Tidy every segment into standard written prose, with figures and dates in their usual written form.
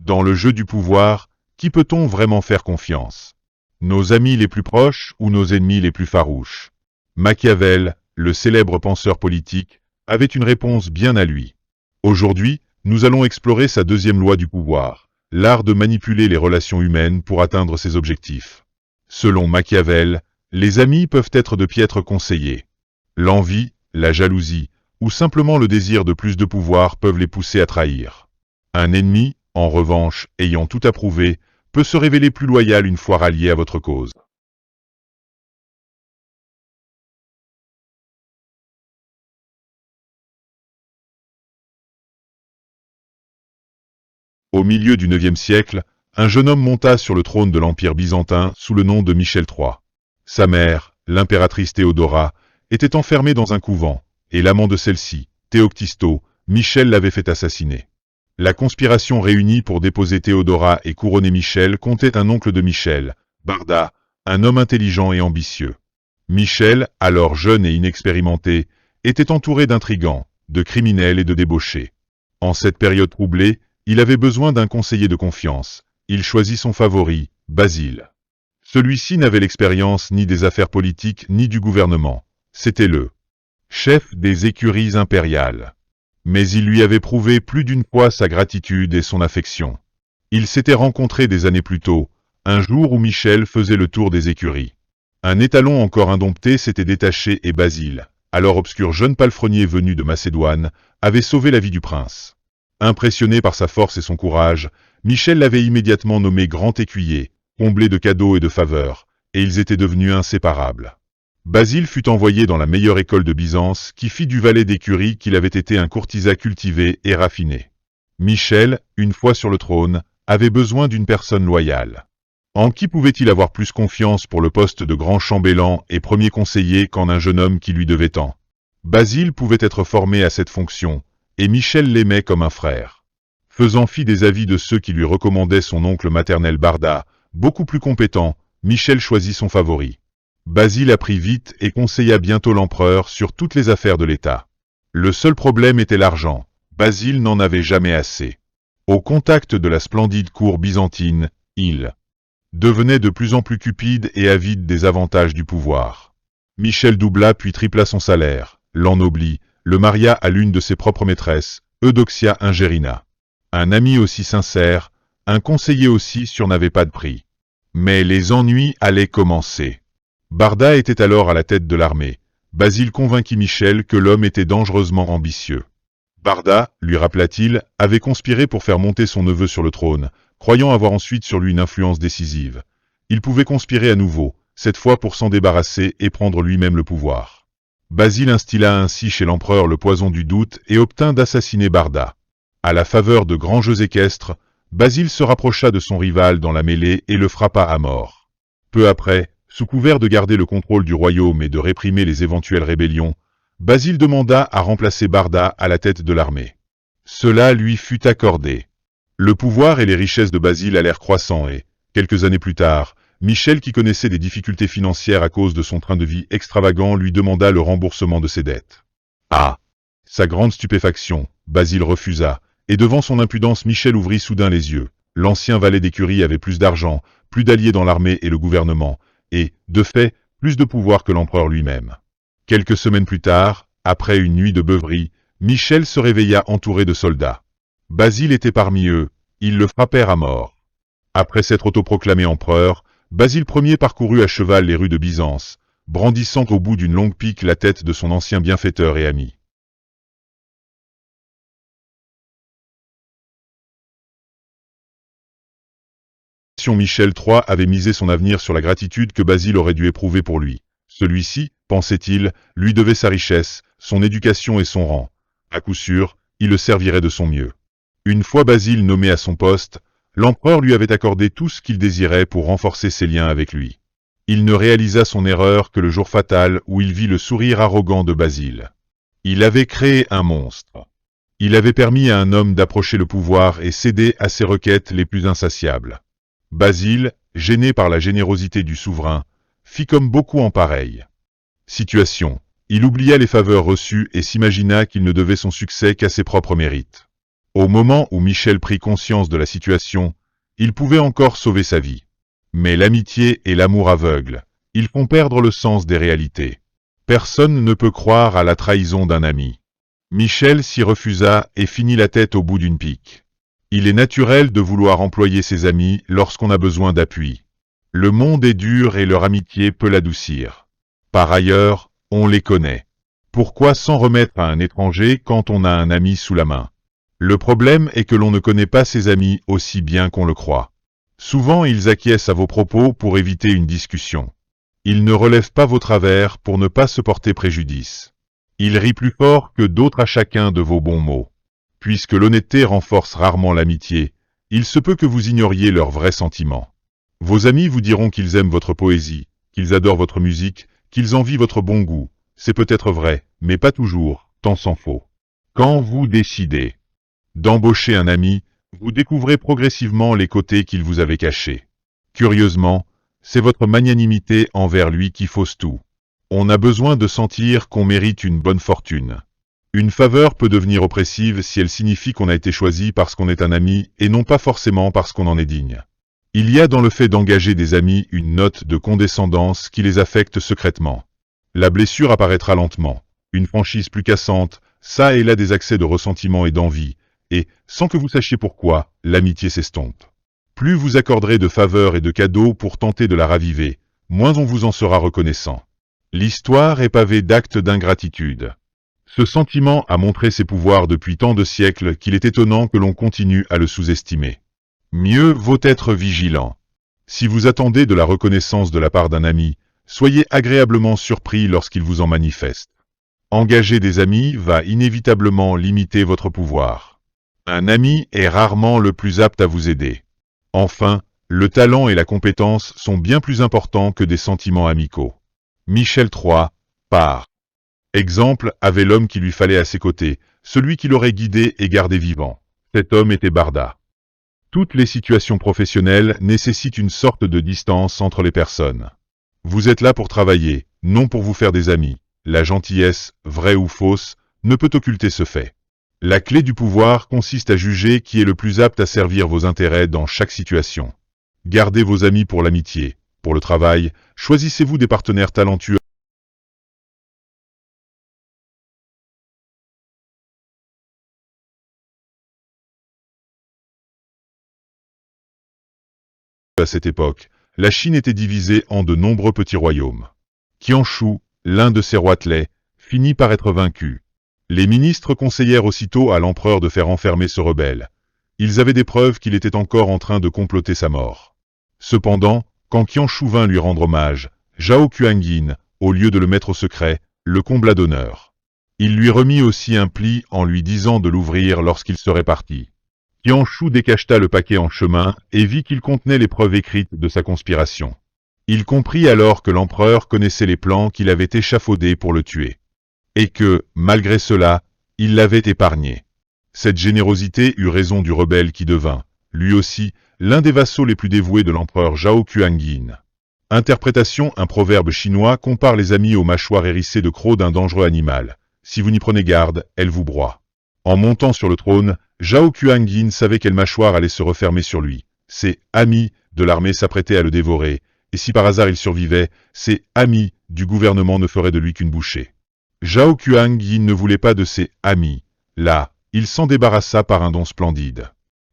Dans le jeu du pouvoir, qui peut-on vraiment faire confiance? Nos amis les plus proches ou nos ennemis les plus farouches? Machiavel, le célèbre penseur politique, avait une réponse bien à lui. Aujourd'hui, nous allons explorer sa deuxième loi du pouvoir, l'art de manipuler les relations humaines pour atteindre ses objectifs. Selon Machiavel, les amis peuvent être de piètres conseillers. L'envie, la jalousie, ou simplement le désir de plus de pouvoir peuvent les pousser à trahir. Un ennemi, en revanche, ayant tout approuvé, peut se révéler plus loyal une fois rallié à votre cause. Au milieu du IXe siècle, un jeune homme monta sur le trône de l'Empire byzantin sous le nom de Michel III. Sa mère, l'impératrice Théodora, était enfermée dans un couvent, et l'amant de celle-ci, Théoctisto, Michel l'avait fait assassiner. La conspiration réunie pour déposer Théodora et couronner Michel comptait un oncle de Michel, Barda, un homme intelligent et ambitieux. Michel, alors jeune et inexpérimenté, était entouré d'intrigants, de criminels et de débauchés. En cette période troublée, il avait besoin d'un conseiller de confiance. Il choisit son favori, Basile. Celui-ci n'avait l'expérience ni des affaires politiques ni du gouvernement. C'était le chef des écuries impériales. Mais il lui avait prouvé plus d'une fois sa gratitude et son affection. Ils s'étaient rencontrés des années plus tôt, un jour où Michel faisait le tour des écuries. Un étalon encore indompté s'était détaché et Basile, alors obscur jeune palefrenier venu de Macédoine, avait sauvé la vie du prince. Impressionné par sa force et son courage, Michel l'avait immédiatement nommé grand écuyer, comblé de cadeaux et de faveurs, et ils étaient devenus inséparables. Basile fut envoyé dans la meilleure école de Byzance, qui fit du valet d'écurie qu'il avait été un courtisan cultivé et raffiné. Michel, une fois sur le trône, avait besoin d'une personne loyale. En qui pouvait-il avoir plus confiance pour le poste de grand chambellan et premier conseiller qu'en un jeune homme qui lui devait tant? Basile pouvait être formé à cette fonction, et Michel l'aimait comme un frère. Faisant fi des avis de ceux qui lui recommandaient son oncle maternel Barda, beaucoup plus compétent, Michel choisit son favori. Basile apprit vite et conseilla bientôt l'empereur sur toutes les affaires de l'État. Le seul problème était l'argent. Basile n'en avait jamais assez. Au contact de la splendide cour byzantine, il devenait de plus en plus cupide et avide des avantages du pouvoir. Michel doubla puis tripla son salaire, l'ennoblit, le maria à l'une de ses propres maîtresses, Eudoxia Ingerina. Un ami aussi sincère, un conseiller aussi sûr n'avait pas de prix. Mais les ennuis allaient commencer. Barda était alors à la tête de l'armée. Basile convainquit Michel que l'homme était dangereusement ambitieux. Barda, lui rappela-t-il, avait conspiré pour faire monter son neveu sur le trône, croyant avoir ensuite sur lui une influence décisive. Il pouvait conspirer à nouveau, cette fois pour s'en débarrasser et prendre lui-même le pouvoir. Basile instilla ainsi chez l'empereur le poison du doute et obtint d'assassiner Barda. À la faveur de grands jeux équestres, Basile se rapprocha de son rival dans la mêlée et le frappa à mort. Peu après, sous couvert de garder le contrôle du royaume et de réprimer les éventuelles rébellions, Basile demanda à remplacer Barda à la tête de l'armée. Cela lui fut accordé. Le pouvoir et les richesses de Basile allèrent croissant et, quelques années plus tard, Michel, qui connaissait des difficultés financières à cause de son train de vie extravagant, lui demanda le remboursement de ses dettes. À sa grande stupéfaction, Basile refusa, et devant son impudence Michel ouvrit soudain les yeux. L'ancien valet d'écurie avait plus d'argent, plus d'alliés dans l'armée et le gouvernement, et, de fait, plus de pouvoir que l'empereur lui-même. Quelques semaines plus tard, après une nuit de beuverie, Michel se réveilla entouré de soldats. Basile était parmi eux, ils le frappèrent à mort. Après s'être autoproclamé empereur, Basile Ier parcourut à cheval les rues de Byzance, brandissant au bout d'une longue pique la tête de son ancien bienfaiteur et ami. Michel III avait misé son avenir sur la gratitude que Basile aurait dû éprouver pour lui. Celui-ci, pensait-il, lui devait sa richesse, son éducation et son rang. À coup sûr, il le servirait de son mieux. Une fois Basile nommé à son poste, l'empereur lui avait accordé tout ce qu'il désirait pour renforcer ses liens avec lui. Il ne réalisa son erreur que le jour fatal où il vit le sourire arrogant de Basile. Il avait créé un monstre. Il avait permis à un homme d'approcher le pouvoir et céder à ses requêtes les plus insatiables. Basile, gêné par la générosité du souverain, fit comme beaucoup en pareille situation. Il oublia les faveurs reçues et s'imagina qu'il ne devait son succès qu'à ses propres mérites. Au moment où Michel prit conscience de la situation, il pouvait encore sauver sa vie. Mais l'amitié et l'amour aveugle, ils font perdre le sens des réalités. Personne ne peut croire à la trahison d'un ami. Michel s'y refusa et finit la tête au bout d'une pique. Il est naturel de vouloir employer ses amis lorsqu'on a besoin d'appui. Le monde est dur et leur amitié peut l'adoucir. Par ailleurs, on les connaît. Pourquoi s'en remettre à un étranger quand on a un ami sous la main? Le problème est que l'on ne connaît pas ses amis aussi bien qu'on le croit. Souvent ils acquiescent à vos propos pour éviter une discussion. Ils ne relèvent pas vos travers pour ne pas se porter préjudice. Ils rient plus fort que d'autres à chacun de vos bons mots. Puisque l'honnêteté renforce rarement l'amitié, il se peut que vous ignoriez leurs vrais sentiments. Vos amis vous diront qu'ils aiment votre poésie, qu'ils adorent votre musique, qu'ils envient votre bon goût. C'est peut-être vrai, mais pas toujours, tant s'en faut. Quand vous décidez d'embaucher un ami, vous découvrez progressivement les côtés qu'il vous avait cachés. Curieusement, c'est votre magnanimité envers lui qui fausse tout. On a besoin de sentir qu'on mérite une bonne fortune. Une faveur peut devenir oppressive si elle signifie qu'on a été choisi parce qu'on est un ami et non pas forcément parce qu'on en est digne. Il y a dans le fait d'engager des amis une note de condescendance qui les affecte secrètement. La blessure apparaîtra lentement, une franchise plus cassante, ça et là des accès de ressentiment et d'envie, et, sans que vous sachiez pourquoi, l'amitié s'estompe. Plus vous accorderez de faveurs et de cadeaux pour tenter de la raviver, moins on vous en sera reconnaissant. L'histoire est pavée d'actes d'ingratitude. Ce sentiment a montré ses pouvoirs depuis tant de siècles qu'il est étonnant que l'on continue à le sous-estimer. Mieux vaut être vigilant. Si vous attendez de la reconnaissance de la part d'un ami, soyez agréablement surpris lorsqu'il vous en manifeste. Engager des amis va inévitablement limiter votre pouvoir. Un ami est rarement le plus apte à vous aider. Enfin, le talent et la compétence sont bien plus importants que des sentiments amicaux. Michel III, par exemple, avait l'homme qui lui fallait à ses côtés, celui qui l'aurait guidé et gardé vivant. Cet homme était Barda. Toutes les situations professionnelles nécessitent une sorte de distance entre les personnes. Vous êtes là pour travailler, non pour vous faire des amis. La gentillesse, vraie ou fausse, ne peut occulter ce fait. La clé du pouvoir consiste à juger qui est le plus apte à servir vos intérêts dans chaque situation. Gardez vos amis pour l'amitié. Pour le travail, choisissez-vous des partenaires talentueux à cette époque. La Chine était divisée en de nombreux petits royaumes. Qianshu, l'un de ces roitelets, finit par être vaincu. Les ministres conseillèrent aussitôt à l'empereur de faire enfermer ce rebelle. Ils avaient des preuves qu'il était encore en train de comploter sa mort. Cependant, quand Qianshu vint lui rendre hommage, Zhao Kuan-yin, au lieu de le mettre au secret, le combla d'honneur. Il lui remit aussi un pli en lui disant de l'ouvrir lorsqu'il serait parti. Qianshu décacheta le paquet en chemin et vit qu'il contenait les preuves écrites de sa conspiration. Il comprit alors que l'empereur connaissait les plans qu'il avait échafaudés pour le tuer. Et que, malgré cela, il l'avait épargné. Cette générosité eut raison du rebelle qui devint, lui aussi, l'un des vassaux les plus dévoués de l'empereur Zhao Kuan-yin. Interprétation: un proverbe chinois compare les amis aux mâchoires hérissées de crocs d'un dangereux animal. Si vous n'y prenez garde, elles vous broient. En montant sur le trône, Zhao Kuan-yin savait quelle mâchoire allait se refermer sur lui. Ses amis de l'armée s'apprêtaient à le dévorer, et si par hasard il survivait, ses amis du gouvernement ne feraient de lui qu'une bouchée. Zhao Kuan-yin ne voulait pas de ses amis. Là, il s'en débarrassa par un don splendide.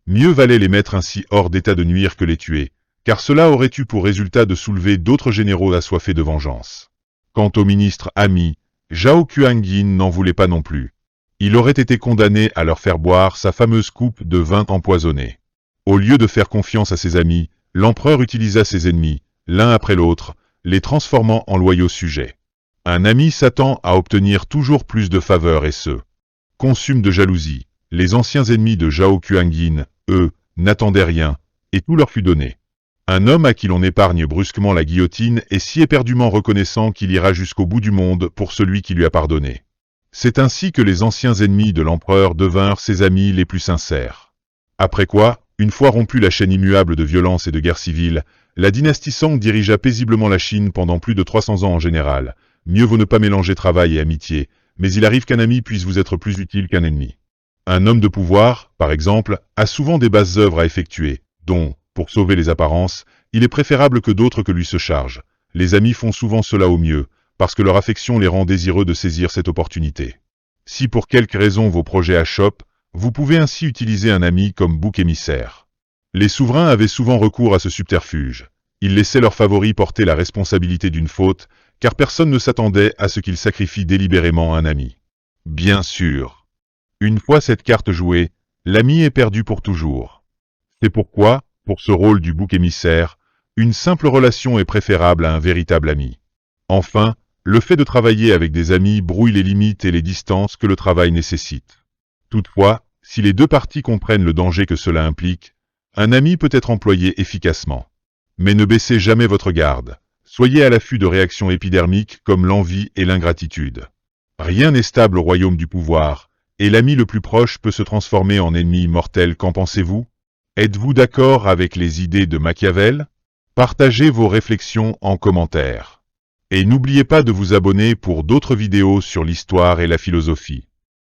Mieux valait les mettre ainsi hors d'état de nuire que les tuer, car cela aurait eu pour résultat de soulever d'autres généraux assoiffés de vengeance. Quant au ministre ami, Zhao Kuan-yin n'en voulait pas non plus. Il aurait été condamné à leur faire boire sa fameuse coupe de vin empoisonné. Au lieu de faire confiance à ses amis, l'empereur utilisa ses ennemis, l'un après l'autre, les transformant en loyaux sujets. Un ami s'attend à obtenir toujours plus de faveurs et se consume de jalousie. Les anciens ennemis de Zhao Kuan-yin, eux, n'attendaient rien, et tout leur fut donné. Un homme à qui l'on épargne brusquement la guillotine est si éperdument reconnaissant qu'il ira jusqu'au bout du monde pour celui qui lui a pardonné. C'est ainsi que les anciens ennemis de l'empereur devinrent ses amis les plus sincères. Après quoi, une fois rompue la chaîne immuable de violence et de guerre civile, la dynastie Song dirigea paisiblement la Chine pendant plus de 300 ans en général. Mieux vaut ne pas mélanger travail et amitié, mais il arrive qu'un ami puisse vous être plus utile qu'un ennemi. Un homme de pouvoir, par exemple, a souvent des basses œuvres à effectuer, dont, pour sauver les apparences, il est préférable que d'autres que lui se chargent. Les amis font souvent cela au mieux, parce que leur affection les rend désireux de saisir cette opportunité. Si pour quelque raison vos projets achoppent, vous pouvez ainsi utiliser un ami comme bouc émissaire. Les souverains avaient souvent recours à ce subterfuge. Ils laissaient leurs favoris porter la responsabilité d'une faute, car personne ne s'attendait à ce qu'ils sacrifient délibérément un ami. Bien sûr. Une fois cette carte jouée, l'ami est perdu pour toujours. C'est pourquoi, pour ce rôle du bouc émissaire, une simple relation est préférable à un véritable ami. Enfin, le fait de travailler avec des amis brouille les limites et les distances que le travail nécessite. Toutefois, si les deux parties comprennent le danger que cela implique, un ami peut être employé efficacement. Mais ne baissez jamais votre garde. Soyez à l'affût de réactions épidermiques comme l'envie et l'ingratitude. Rien n'est stable au royaume du pouvoir, et l'ami le plus proche peut se transformer en ennemi mortel. Qu'en pensez-vous? Êtes-vous d'accord avec les idées de Machiavel? Partagez vos réflexions en commentaire. Et n'oubliez pas de vous abonner pour d'autres vidéos sur l'histoire et la philosophie.